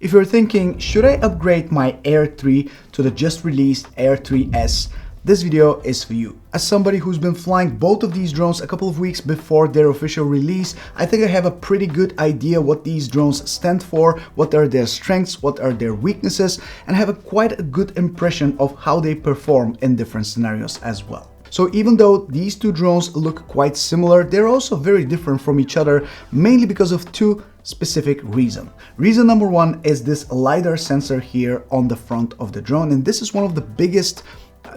If you're thinking, should I upgrade my Air 3 to the just released Air 3S? This video is for you. As somebody who's been flying both of these drones a couple of weeks before their official release, I think I have a pretty good idea what these drones stand for, what are their strengths, what are their weaknesses, and have quite a good impression of how they perform in different scenarios as well. So even though these two drones look quite similar, they're also very different from each other, mainly because of two specific reasons. Reason number one is this LIDAR sensor here on the front of the drone, and this is one of the biggest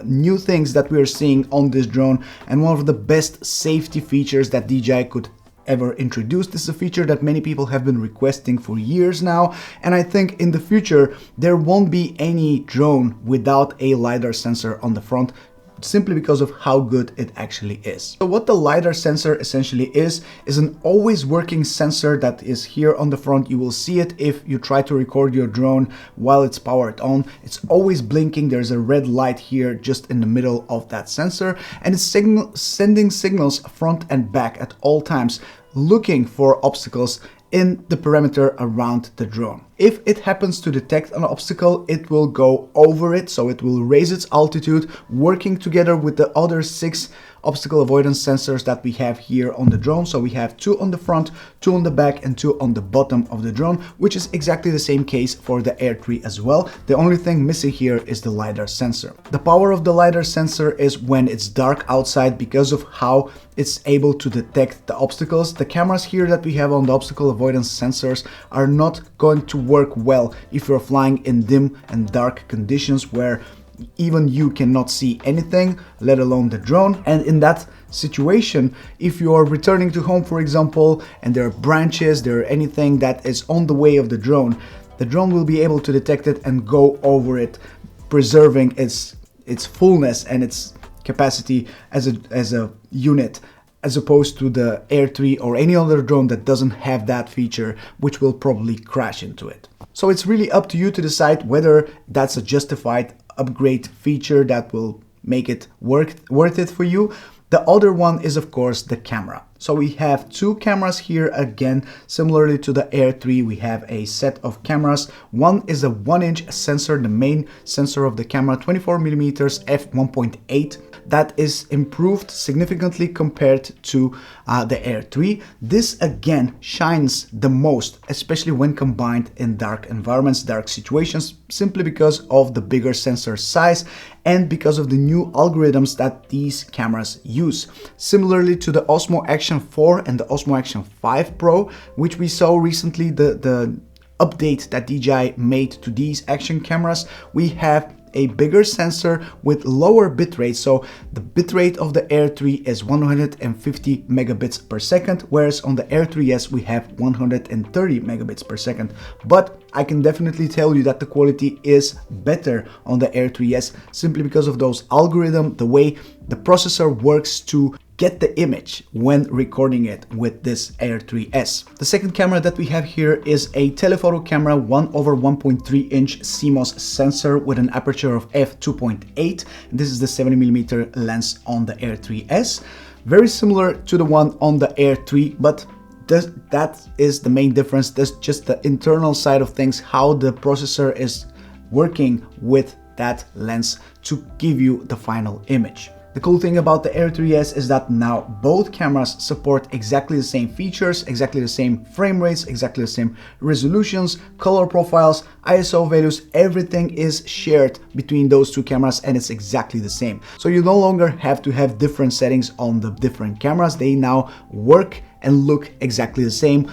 new things that we are seeing on this drone and one of the best safety features that DJI could ever introduce. This is a feature that many people have been requesting for years now, and I think in the future there won't be any drone without a LiDAR sensor on the front, simply because of how good it actually is. So what the LiDAR sensor essentially is an always working sensor that is here on the front. You will see it if you try to record your drone while it's powered on. It's always blinking. There's a red light here just in the middle of that sensor, and it's sending signals front and back at all times, looking for obstacles in the perimeter around the drone. If it happens to detect an obstacle, it will go over it, so it will raise its altitude, working together with the other 6 obstacle avoidance sensors that we have here on the drone. So we have 2 on the front, 2 on the back, and 2 on the bottom of the drone, which is exactly the same case for the Air 3 as well. The only thing missing here is the LiDAR sensor. The power of the LiDAR sensor is when it's dark outside, because of how it's able to detect the obstacles. The cameras here that we have on the obstacle avoidance sensors are not going to work well if you're flying in dim and dark conditions where even you cannot see anything, let alone the drone. And in that situation, if you are returning to home, for example, and there are branches, there are anything that is on the way of the drone will be able to detect it and go over it, preserving its fullness and its capacity as a unit, as opposed to the Air 3 or any other drone that doesn't have that feature, which will probably crash into it. So it's really up to you to decide whether that's a justified upgrade feature that will make it worth it for you. The other one is, of course, the camera. So we have 2 cameras here again. Similarly to the Air 3, we have a set of cameras. One is a 1-inch sensor, the main sensor of the camera, 24mm f1.8. That is improved significantly compared to the Air 3. This again shines the most, especially when combined in dark environments, dark situations, simply because of the bigger sensor size and because of the new algorithms that these cameras use. Similarly to the Osmo Action 4 and the Osmo Action 5 Pro, which we saw recently, the update that DJI made to these action cameras, we have a bigger sensor with lower bitrate. So the bitrate of the Air 3 is 150 megabits per second, whereas on the Air 3S we have 130 megabits per second. But I can definitely tell you that the quality is better on the Air 3S, simply because of those algorithms, the way the processor works to get the image when recording it with this Air 3S. The second camera that we have here is a telephoto camera, 1/1.3-inch CMOS sensor with an aperture of f2.8. This is the 70mm lens on the Air 3S. Very similar to the one on the Air 3, but that is the main difference. That's just the internal side of things, how the processor is working with that lens to give you the final image. The cool thing about the Air 3S is that now both cameras support exactly the same features, exactly the same frame rates, exactly the same resolutions, color profiles, ISO values. Everything is shared between those 2 cameras and it's exactly the same. So you no longer have to have different settings on the different cameras. They now work and look exactly the same,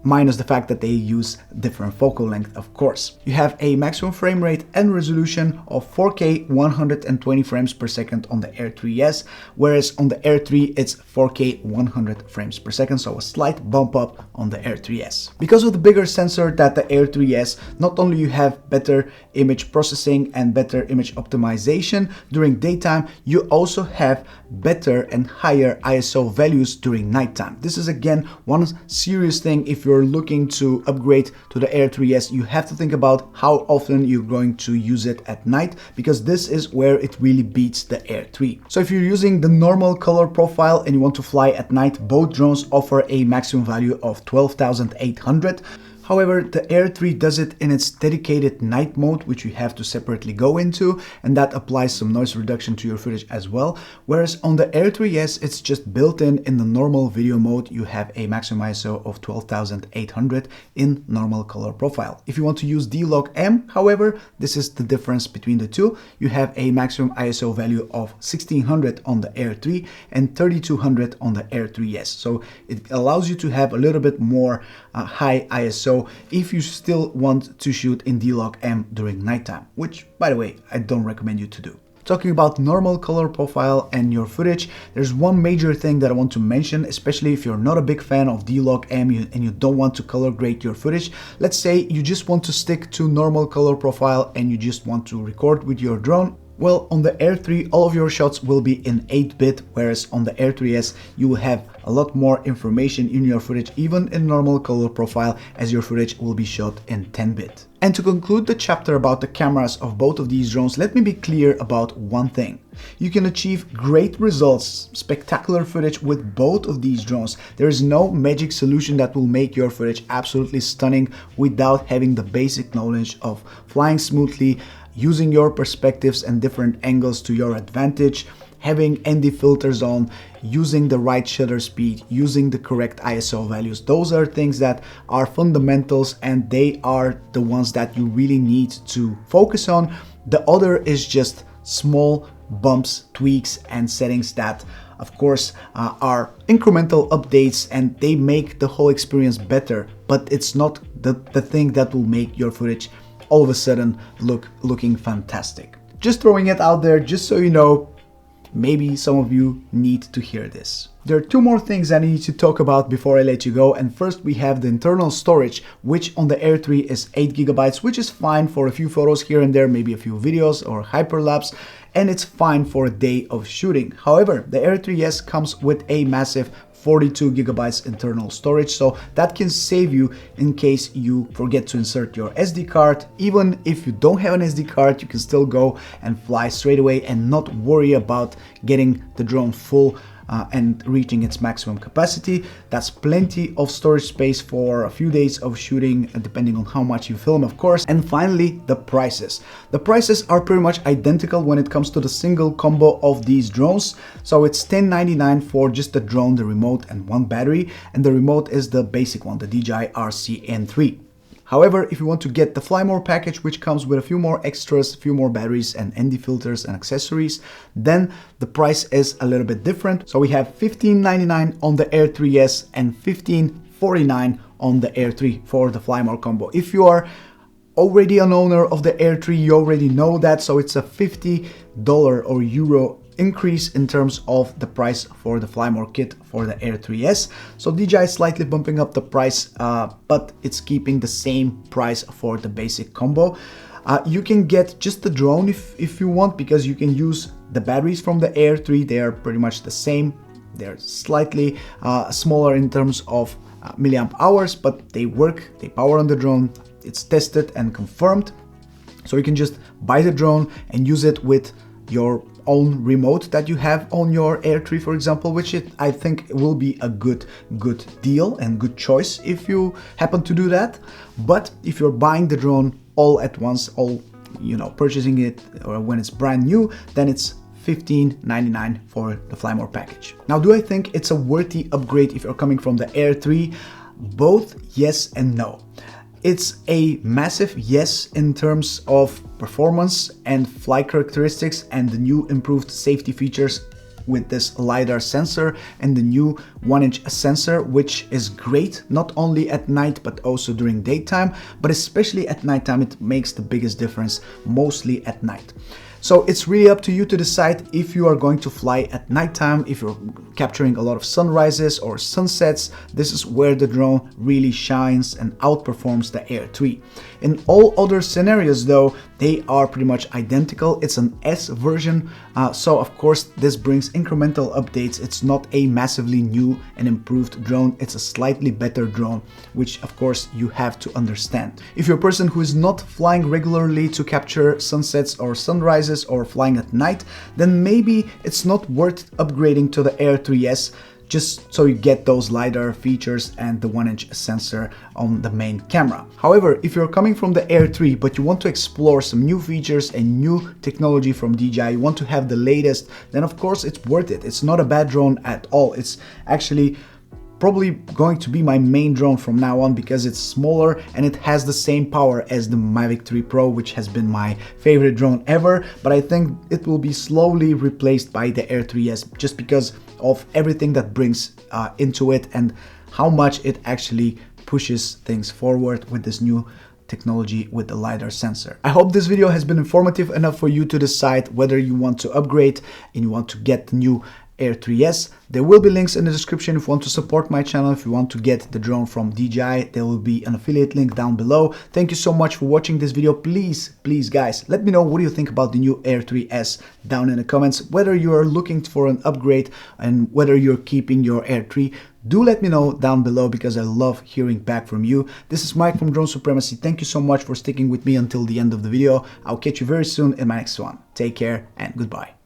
minus the fact that they use different focal length, of course. You have a maximum frame rate and resolution of 4K 120 frames per second on the Air 3S, whereas on the Air 3 it's 4K 100 frames per second, so a slight bump up on the Air 3S. Because of the bigger sensor that the Air 3S, not only you have better image processing and better image optimization during daytime, you also have better and higher ISO values during nighttime. This is again one serious thing. If you're looking to upgrade to the Air 3S, you have to think about how often you're going to use it at night, because this is where it really beats the Air 3. So if you're using the normal color profile and you want to fly at night, both drones offer a maximum value of 12,800. However, the Air 3 does it in its dedicated night mode, which you have to separately go into, and that applies some noise reduction to your footage as well. Whereas on the Air 3S, it's just built in the normal video mode. You have a maximum ISO of 12,800 in normal color profile. If you want to use D-Log M, however, this is the difference between the two. You have a maximum ISO value of 1600 on the Air 3 and 3200 on the Air 3S. So it allows you to have a little bit more high ISO if you still want to shoot in D-Log M during nighttime, which, by the way, I don't recommend you to do. Talking about normal color profile and your footage, there's one major thing that I want to mention, especially if you're not a big fan of D-Log M and you don't want to color grade your footage. Let's say you just want to stick to normal color profile and you just want to record with your drone. Well, on the Air 3, all of your shots will be in 8-bit, whereas on the Air 3S, you will have a lot more information in your footage, even in normal color profile, as your footage will be shot in 10-bit. And to conclude the chapter about the cameras of both of these drones, let me be clear about one thing. You can achieve great results, spectacular footage with both of these drones. There is no magic solution that will make your footage absolutely stunning without having the basic knowledge of flying smoothly, using your perspectives and different angles to your advantage, having ND filters on, using the right shutter speed, using the correct ISO values. Those are things that are fundamentals and they are the ones that you really need to focus on. The other is just small bumps, tweaks, and settings that, of course, are incremental updates and they make the whole experience better, but it's not the thing that will make your footage all of a sudden looking fantastic. Just throwing it out there, just so you know, maybe some of you need to hear this. There are two more things I need to talk about before I let you go, and first we have the internal storage, which on the Air 3 is 8 GB, which is fine for a few photos here and there, maybe a few videos or hyperlapse, and it's fine for a day of shooting. However, the Air 3S comes with a massive 42 GB internal storage, so that can save you in case you forget to insert your SD card. Even if you don't have an SD card, you can still go and fly straight away and not worry about getting the drone full and reaching its maximum capacity. That's plenty of storage space for a few days of shooting, depending on how much you film, of course. And finally, the prices. The prices are pretty much identical when it comes to the single combo of these drones. So it's $10.99 for just the drone, the remote, and one battery. And the remote is the basic one, the DJI RC-N3. However, if you want to get the Fly More package, which comes with a few more extras, a few more batteries and ND filters and accessories, then the price is a little bit different. So we have $15.99 on the Air 3S and $15.49 on the Air 3 for the Fly More combo. If you are already an owner of the Air 3, you already know that. So it's a $50 or euro increase in terms of the price for the Fly More kit for the Air 3S. So DJI is slightly bumping up the price, but it's keeping the same price for the basic combo. You can get just the drone if you want, because you can use the batteries from the Air 3. They are pretty much the same. They're slightly smaller in terms of milliamp hours, but they work, they power on the drone. It's tested and confirmed. So you can just buy the drone and use it with your own remote that you have on your Air 3, for example, which I think will be a good deal and good choice if you happen to do that. But if you're buying the drone all at once, purchasing it or when it's brand new, then it's $15.99 for the Fly More package. Now, do I think it's a worthy upgrade if you're coming from the Air 3? Both yes and no. It's a massive yes in terms of performance and flight characteristics and the new improved safety features with this LIDAR sensor and the new 1-inch sensor, which is great not only at night but also during daytime, but especially at nighttime. It makes the biggest difference, mostly at night. So it's really up to you to decide if you are going to fly at nighttime, if you're capturing a lot of sunrises or sunsets. This is where the drone really shines and outperforms the Air 3. In all other scenarios though, they are pretty much identical. It's an S version, so of course this brings incremental updates. It's not a massively new and improved drone, it's a slightly better drone, which of course you have to understand. If you're a person who is not flying regularly to capture sunsets or sunrises or flying at night, then maybe it's not worth upgrading to the Air 3S just so you get those LiDAR features and the 1-inch sensor on the main camera. However, if you're coming from the Air 3 but you want to explore some new features and new technology from DJI, you want to have the latest, then of course it's worth it. It's not a bad drone at all. It's actually probably going to be my main drone from now on because it's smaller and it has the same power as the Mavic 3 Pro, which has been my favorite drone ever, but I think it will be slowly replaced by the Air 3S just because of everything that brings into it and how much it actually pushes things forward with this new technology with the LiDAR sensor. I hope this video has been informative enough for you to decide whether you want to upgrade and you want to get the new Air 3S. There will be links in the description if you want to support my channel, if you want to get the drone from DJI. There will be an affiliate link down below. Thank you so much for watching this video. Please guys, let me know what do you think about the new Air 3S down in the comments, whether you are looking for an upgrade and whether you're keeping your Air 3. Do let me know down below because I love hearing back from you. This is Mike from Drone Supremacy. Thank you so much for sticking with me until the end of the video. I'll catch you very soon in my next one. Take care and goodbye.